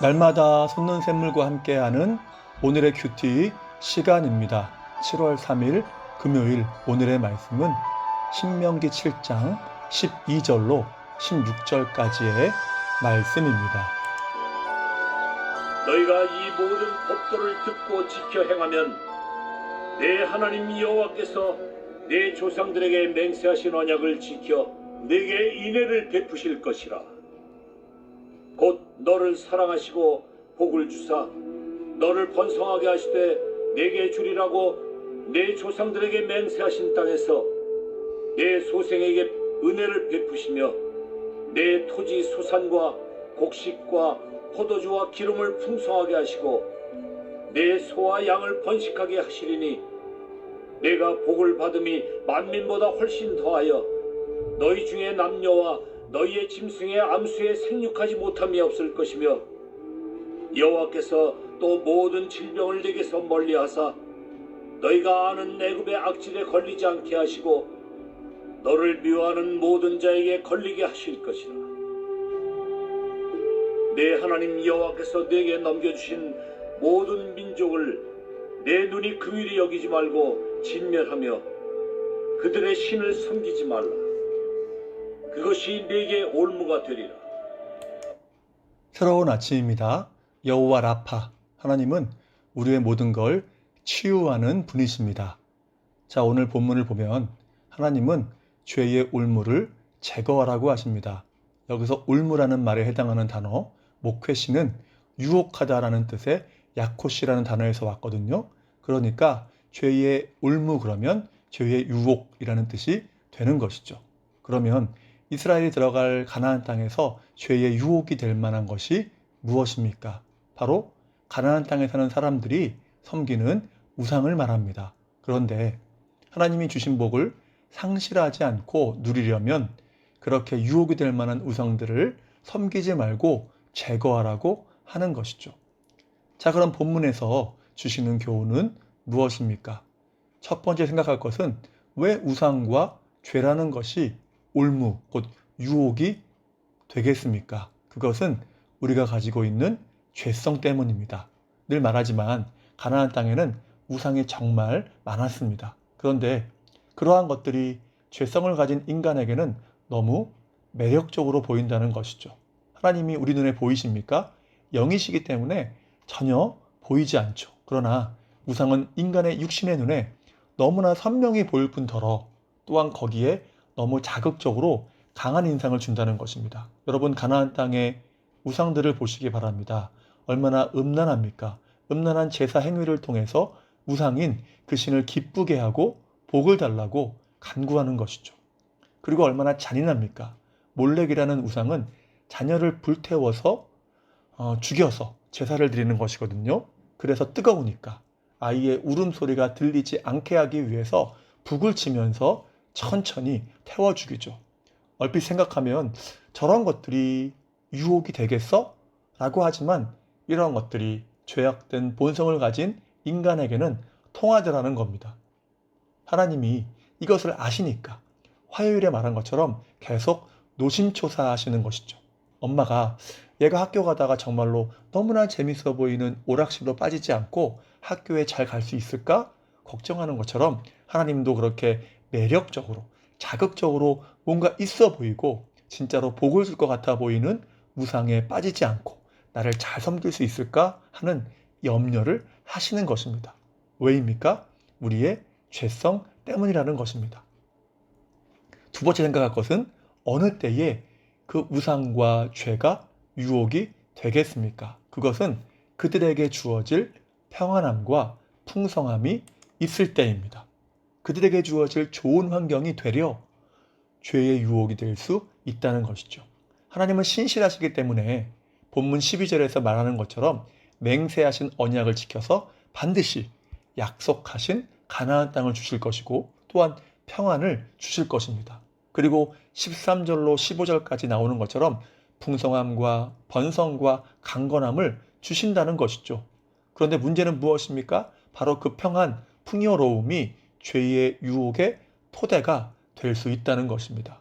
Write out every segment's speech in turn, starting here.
날마다 솟는 샘물과 함께하는 오늘의 큐티 시간입니다. 7월 3일 금요일 오늘의 말씀은 신명기 7장 12절로 16절까지의 말씀입니다. 너희가 이 모든 법도를 듣고 지켜 행하면 내 하나님 여호와께서 내 조상들에게 맹세하신 언약을 지켜 내게 인애를 베푸실 것이라. 곧 너를 사랑하시고 복을 주사 너를 번성하게 하시되 내게 주리라고 내 조상들에게 맹세하신 땅에서 내 소생에게 은혜를 베푸시며 내 토지 소산과 곡식과 포도주와 기름을 풍성하게 하시고 내 소와 양을 번식하게 하시리니 내가 복을 받음이 만민보다 훨씬 더하여 너희 중에 남녀와 너희의 짐승의 암수에 생육하지 못함이 없을 것이며 여호와께서 또 모든 질병을 내게서 멀리하사 너희가 아는 애굽의 악질에 걸리지 않게 하시고 너를 미워하는 모든 자에게 걸리게 하실 것이라. 내 하나님 여호와께서 내게 넘겨주신 모든 민족을 내 눈이 긍휼히 여기지 말고 진멸하며 그들의 신을 섬기지 말라. 그것이 내게 올무가 되리라. 새로운 아침입니다. 여호와 라파, 하나님은 우리의 모든 걸 치유하는 분이십니다. 자, 오늘 본문을 보면 하나님은 죄의 올무를 제거하라고 하십니다. 여기서 올무라는 말에 해당하는 단어 목회시는 유혹하다라는 뜻의 야코시라는 단어에서 왔거든요. 그러니까 죄의 올무 그러면 죄의 유혹이라는 뜻이 되는 것이죠. 그러면 이스라엘이 들어갈 가나안 땅에서 죄의 유혹이 될 만한 것이 무엇입니까? 바로 가나안 땅에 사는 사람들이 섬기는 우상을 말합니다. 그런데 하나님이 주신 복을 상실하지 않고 누리려면 그렇게 유혹이 될 만한 우상들을 섬기지 말고 제거하라고 하는 것이죠. 자, 그럼 본문에서 주시는 교훈은 무엇입니까? 첫 번째 생각할 것은 왜 우상과 죄라는 것이 올무, 곧 유혹이 되겠습니까? 그것은 우리가 가지고 있는 죄성 때문입니다. 늘 말하지만 가나안 땅에는 우상이 정말 많았습니다. 그런데 그러한 것들이 죄성을 가진 인간에게는 너무 매력적으로 보인다는 것이죠. 하나님이 우리 눈에 보이십니까? 영이시기 때문에 전혀 보이지 않죠. 그러나 우상은 인간의 육신의 눈에 너무나 선명히 보일 뿐더러 또한 거기에 너무 자극적으로 강한 인상을 준다는 것입니다. 여러분, 가나안 땅의 우상들을 보시기 바랍니다. 얼마나 음란합니까? 음란한 제사 행위를 통해서 우상인 그 신을 기쁘게 하고 복을 달라고 간구하는 것이죠. 그리고 얼마나 잔인합니까? 몰렉이라는 우상은 자녀를 불태워서 죽여서 제사를 드리는 것이거든요. 그래서 뜨거우니까 아이의 울음소리가 들리지 않게 하기 위해서 북을 치면서 천천히 태워 죽이죠. 얼핏 생각하면 저런 것들이 유혹이 되겠어? 라고 하지만 이런 것들이 죄악된 본성을 가진 인간에게는 통하더라는 겁니다. 하나님이 이것을 아시니까 화요일에 말한 것처럼 계속 노심초사하시는 것이죠. 엄마가 얘가 학교 가다가 정말로 너무나 재밌어 보이는 오락실로 빠지지 않고 학교에 잘 갈 수 있을까? 걱정하는 것처럼 하나님도 그렇게 매력적으로, 자극적으로 뭔가 있어 보이고 진짜로 복을 줄 것 같아 보이는 우상에 빠지지 않고 나를 잘 섬길 수 있을까 하는 염려를 하시는 것입니다. 왜입니까? 우리의 죄성 때문이라는 것입니다. 두 번째 생각할 것은 어느 때에 그 우상과 죄가 유혹이 되겠습니까? 그것은 그들에게 주어질 평안함과 풍성함이 있을 때입니다. 그들에게 주어질 좋은 환경이 되려 죄의 유혹이 될 수 있다는 것이죠. 하나님은 신실하시기 때문에 본문 12절에서 말하는 것처럼 맹세하신 언약을 지켜서 반드시 약속하신 가나안 땅을 주실 것이고 또한 평안을 주실 것입니다. 그리고 13절로 15절까지 나오는 것처럼 풍성함과 번성과 강건함을 주신다는 것이죠. 그런데 문제는 무엇입니까? 바로 그 평안, 풍요로움이 죄의 유혹의 토대가 될 수 있다는 것입니다.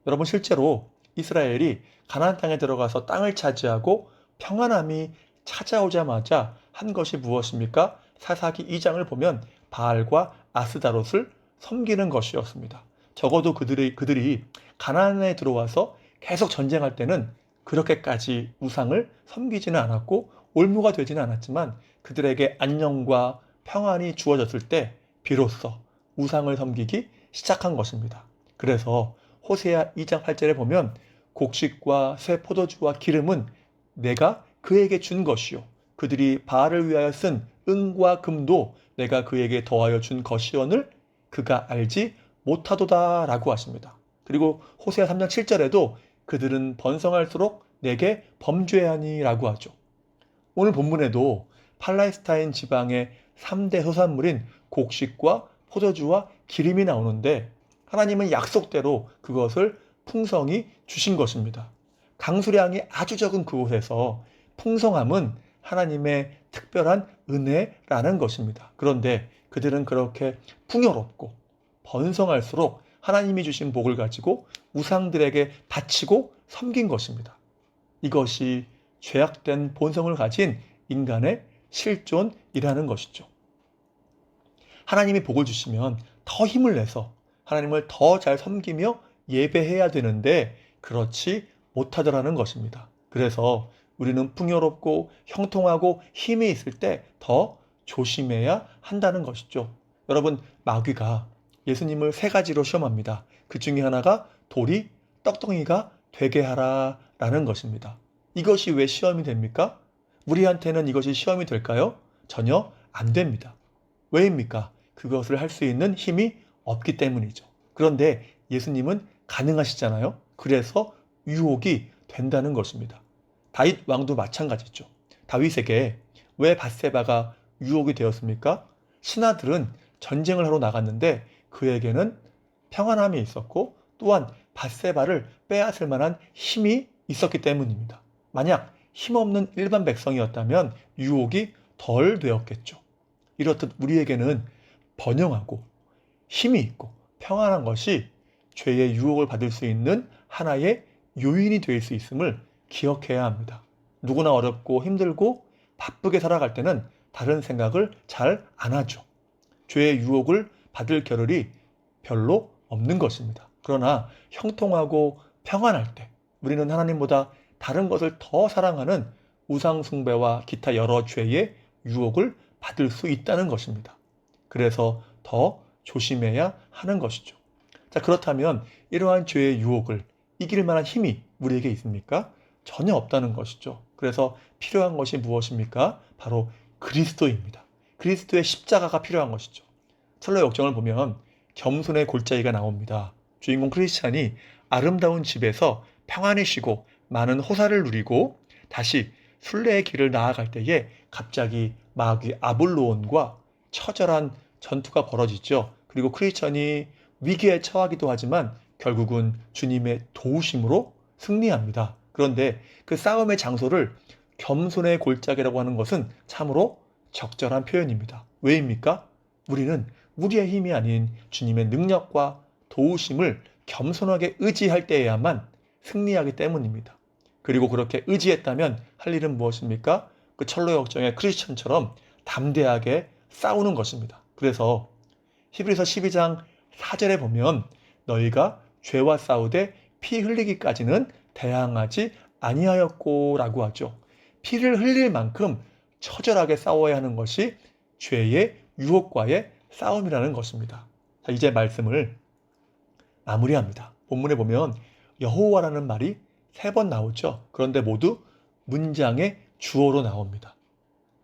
여러분, 실제로 이스라엘이 가나안 땅에 들어가서 땅을 차지하고 평안함이 찾아오자마자 한 것이 무엇입니까? 사사기 2장을 보면 바알과 아스다롯을 섬기는 것이었습니다. 적어도 그들이 가나안에 들어와서 계속 전쟁할 때는 그렇게까지 우상을 섬기지는 않았고 올무가 되지는 않았지만 그들에게 안녕과 평안이 주어졌을 때 비로소 우상을 섬기기 시작한 것입니다. 그래서 호세아 2장 8절에 보면 곡식과 새 포도주와 기름은 내가 그에게 준 것이요 그들이 바알을 위하여 쓴 은과 금도 내가 그에게 더하여 준 것이언을 그가 알지 못하도다라고 하십니다. 그리고 호세아 3장 7절에도 그들은 번성할수록 내게 범죄하니라고 하죠. 오늘 본문에도 팔레스타인 지방의 3대 소산물인 곡식과 포도주와 기름이 나오는데 하나님은 약속대로 그것을 풍성히 주신 것입니다. 강수량이 아주 적은 그곳에서 풍성함은 하나님의 특별한 은혜라는 것입니다. 그런데 그들은 그렇게 풍요롭고 번성할수록 하나님이 주신 복을 가지고 우상들에게 바치고 섬긴 것입니다. 이것이 죄악된 본성을 가진 인간의 실존이라는 것이죠. 하나님이 복을 주시면 더 힘을 내서 하나님을 더 잘 섬기며 예배해야 되는데 그렇지 못하더라는 것입니다. 그래서 우리는 풍요롭고 형통하고 힘이 있을 때 더 조심해야 한다는 것이죠. 여러분, 마귀가 예수님을 3가지로 시험합니다. 그 중에 하나가 돌이 떡덩이가 되게 하라라는 것입니다. 이것이 왜 시험이 됩니까? 우리한테는 이것이 시험이 될까요? 전혀 안 됩니다. 왜입니까? 그것을 할 수 있는 힘이 없기 때문이죠. 그런데 예수님은 가능하시잖아요. 그래서 유혹이 된다는 것입니다. 다윗 왕도 마찬가지죠. 다윗에게 왜 밧세바가 유혹이 되었습니까? 신하들은 전쟁을 하러 나갔는데 그에게는 평안함이 있었고 또한 밧세바를 빼앗을 만한 힘이 있었기 때문입니다. 만약 힘없는 일반 백성이었다면 유혹이 덜 되었겠죠. 이렇듯 우리에게는 번영하고 힘이 있고 평안한 것이 죄의 유혹을 받을 수 있는 하나의 요인이 될 수 있음을 기억해야 합니다. 누구나 어렵고 힘들고 바쁘게 살아갈 때는 다른 생각을 잘 안 하죠. 죄의 유혹을 받을 겨를이 별로 없는 것입니다. 그러나 형통하고 평안할 때 우리는 하나님보다 다른 것을 더 사랑하는 우상숭배와 기타 여러 죄의 유혹을 받을 수 있다는 것입니다. 그래서 더 조심해야 하는 것이죠. 자, 그렇다면 이러한 죄의 유혹을 이길 만한 힘이 우리에게 있습니까? 전혀 없다는 것이죠. 그래서 필요한 것이 무엇입니까? 바로 그리스도입니다. 그리스도의 십자가가 필요한 것이죠. 철로 역정을 보면 겸손의 골짜기가 나옵니다. 주인공 크리스찬이 아름다운 집에서 평안히 쉬고 많은 호사를 누리고 다시 순례의 길을 나아갈 때에 갑자기 마귀 아볼로온과 처절한 전투가 벌어지죠. 그리고 크리스찬이 위기에 처하기도 하지만 결국은 주님의 도우심으로 승리합니다. 그런데 그 싸움의 장소를 겸손의 골짜기라고 하는 것은 참으로 적절한 표현입니다. 왜입니까? 우리는 우리의 힘이 아닌 주님의 능력과 도우심을 겸손하게 의지할 때에야만 승리하기 때문입니다. 그리고 그렇게 의지했다면 할 일은 무엇입니까? 그 철로 역정의 크리스천처럼 담대하게 싸우는 것입니다. 그래서 히브리서 12장 4절에 보면 너희가 죄와 싸우되 피 흘리기까지는 대항하지 아니하였고 라고 하죠. 피를 흘릴 만큼 처절하게 싸워야 하는 것이 죄의 유혹과의 싸움이라는 것입니다. 자, 이제 말씀을 마무리합니다. 본문에 보면 여호와라는 말이 3번 나오죠. 그런데 모두 문장의 주어로 나옵니다.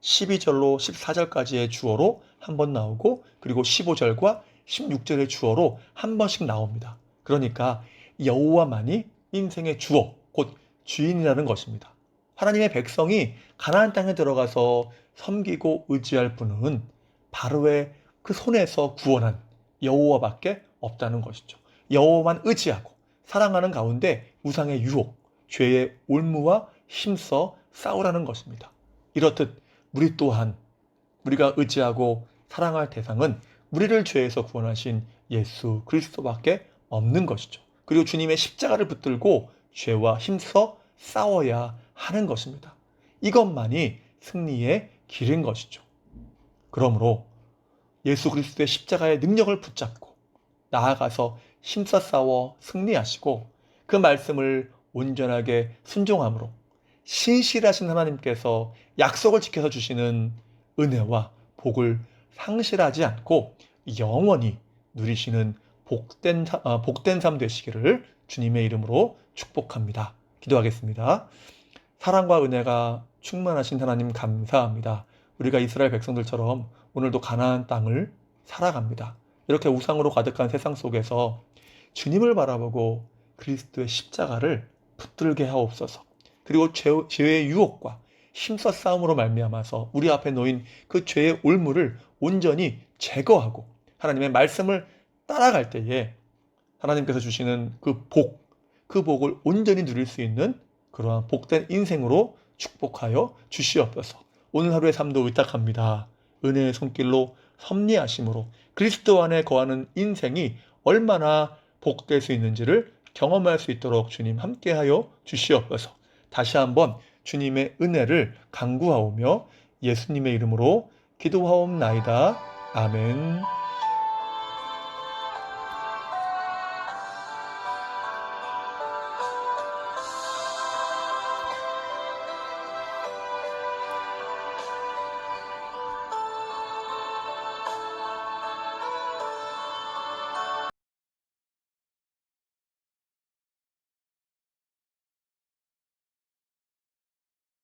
12절로 14절까지의 주어로 한 번 나오고 그리고 15절과 16절의 주어로 한 번씩 나옵니다. 그러니까 여호와만이 인생의 주어, 곧 주인이라는 것입니다. 하나님의 백성이 가나안 땅에 들어가서 섬기고 의지할 분은 바로의 그 손에서 구원한 여호와밖에 없다는 것이죠. 여호와만 의지하고 사랑하는 가운데 우상의 유혹, 죄의 올무와 힘써 싸우라는 것입니다. 이렇듯 우리 또한 우리가 의지하고 사랑할 대상은 우리를 죄에서 구원하신 예수 그리스도밖에 없는 것이죠. 그리고 주님의 십자가를 붙들고 죄와 힘써 싸워야 하는 것입니다. 이것만이 승리의 길인 것이죠. 그러므로 예수 그리스도의 십자가의 능력을 붙잡고 나아가서 힘써 싸워 승리하시고 그 말씀을 온전하게 순종함으로 신실하신 하나님께서 약속을 지켜서 주시는 은혜와 복을 상실하지 않고 영원히 누리시는 복된 삶 되시기를 주님의 이름으로 축복합니다. 기도하겠습니다. 사랑과 은혜가 충만하신 하나님 감사합니다. 우리가 이스라엘 백성들처럼 오늘도 가나안 땅을 살아갑니다. 이렇게 우상으로 가득한 세상 속에서 주님을 바라보고 그리스도의 십자가를 붙들게 하옵소서. 그리고 죄의 유혹과 힘써 싸움으로 말미암아서 우리 앞에 놓인 그 죄의 올무를 온전히 제거하고 하나님의 말씀을 따라갈 때에 하나님께서 주시는 그 복을 온전히 누릴 수 있는 그러한 복된 인생으로 축복하여 주시옵소서. 오늘 하루의 삶도 의탁합니다. 은혜의 손길로 섭리하심으로 그리스도 안에 거하는 인생이 얼마나 복될 수 있는지를 경험할 수 있도록 주님 함께하여 주시옵소서. 다시 한번 주님의 은혜를 간구하오며 예수님의 이름으로 기도하옵나이다. 아멘.